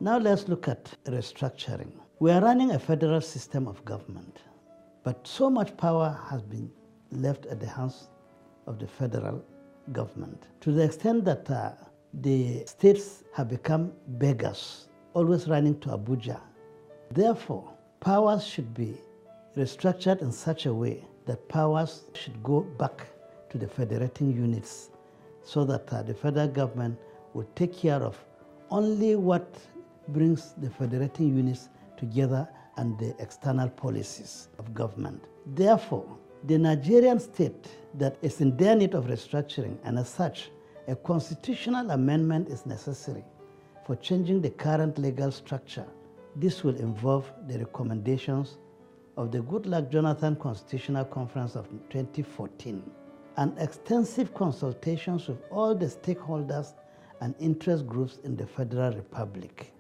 Now let's look at restructuring. We are running a federal system of government, but so much power has been left at the hands of the federal government, to the extent that the states have become beggars, always running to Abuja. Therefore, powers should be restructured in such a way that powers should go back to the federating units, so that the federal government will take care of only what brings the federating units together and the external policies of government. Therefore, the Nigerian state that is in dire need of restructuring, and as such, a constitutional amendment is necessary for changing the current legal structure. This will involve the recommendations of the Goodluck Jonathan Constitutional Conference of 2014 and extensive consultations with all the stakeholders and interest groups in the Federal Republic.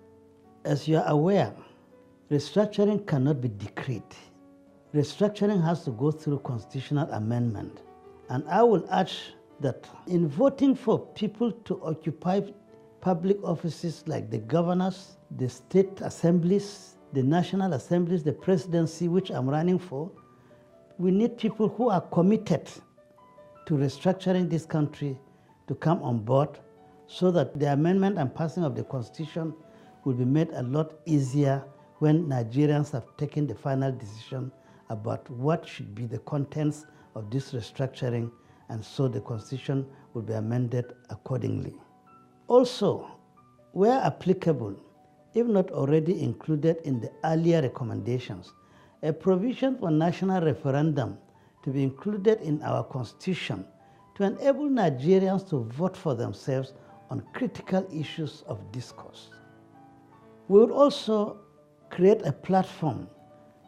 As you are aware, restructuring cannot be decreed. Restructuring has to go through constitutional amendment. And I will urge that in voting for people to occupy public offices like the governors, the state assemblies, the national assemblies, the presidency, which I'm running for, we need people who are committed to restructuring this country to come on board, so that the amendment and passing of the Constitution will be made a lot easier when Nigerians have taken the final decision about what should be the contents of this restructuring, and so the Constitution will be amended accordingly. Also, where applicable, if not already included in the earlier recommendations, a provision for national referendum to be included in our Constitution to enable Nigerians to vote for themselves on critical issues of discourse. We would also create a platform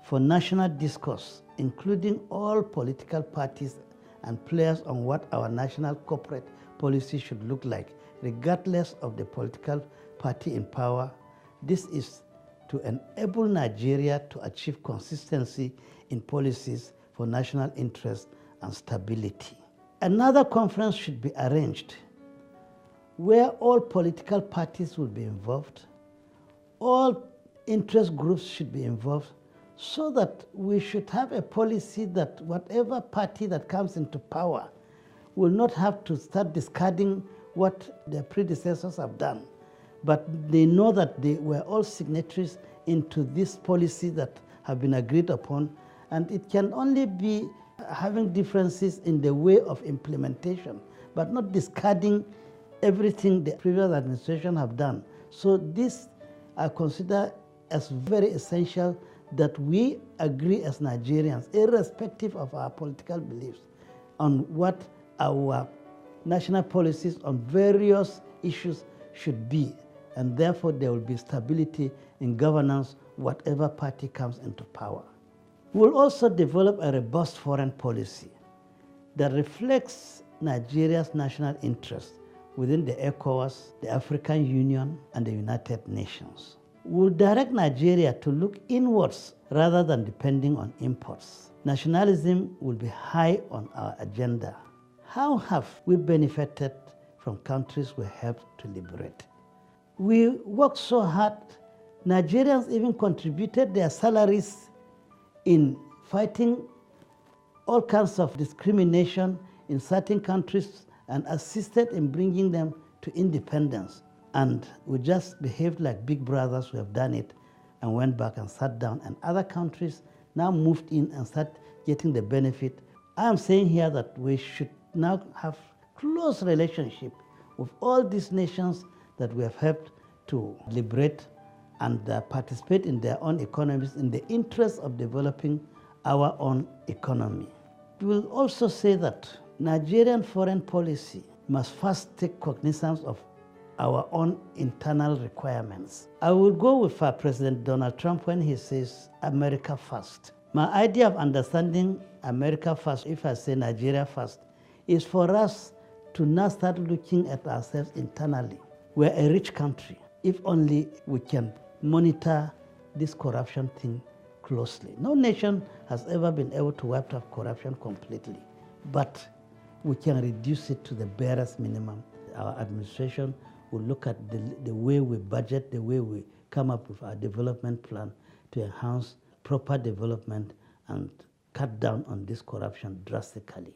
for national discourse, including all political parties and players, on what our national corporate policy should look like, regardless of the political party in power. This is to enable Nigeria to achieve consistency in policies for national interest and stability. Another conference should be arranged where all political parties will be involved, all interest groups should be involved, so that we should have a policy that whatever party that comes into power will not have to start discarding what their predecessors have done, but they know that they were all signatories into this policy that have been agreed upon, and it can only be having differences in the way of implementation, but not discarding everything the previous administration have done. So this I consider as very essential, that we agree as Nigerians, irrespective of our political beliefs, on what our national policies on various issues should be, and therefore there will be stability in governance whatever party comes into power. We'll also develop a robust foreign policy that reflects Nigeria's national interests within the ECOWAS, the African Union, and the United Nations. We'll direct Nigeria to look inwards rather than depending on imports. Nationalism will be high on our agenda. How have we benefited from countries we helped to liberate? We worked so hard. Nigerians even contributed their salaries in fighting all kinds of discrimination in certain countries and assisted in bringing them to independence. And we just behaved like big brothers who have done it and went back and sat down, and other countries now moved in and start getting the benefit. I am saying here that we should now have close relationship with all these nations that we have helped to liberate and participate in their own economies in the interest of developing our own economy. We will also say that Nigerian foreign policy must first take cognizance of our own internal requirements. I will go with President Donald Trump when he says America first. My idea of understanding America first, if I say Nigeria first, is for us to now start looking at ourselves internally. We're a rich country. If only we can monitor this corruption thing closely. No nation has ever been able to wipe out corruption completely, but we can reduce it to the barest minimum. Our administration We'll look at the way we budget, the way we come up with our development plan to enhance proper development and cut down on this corruption drastically.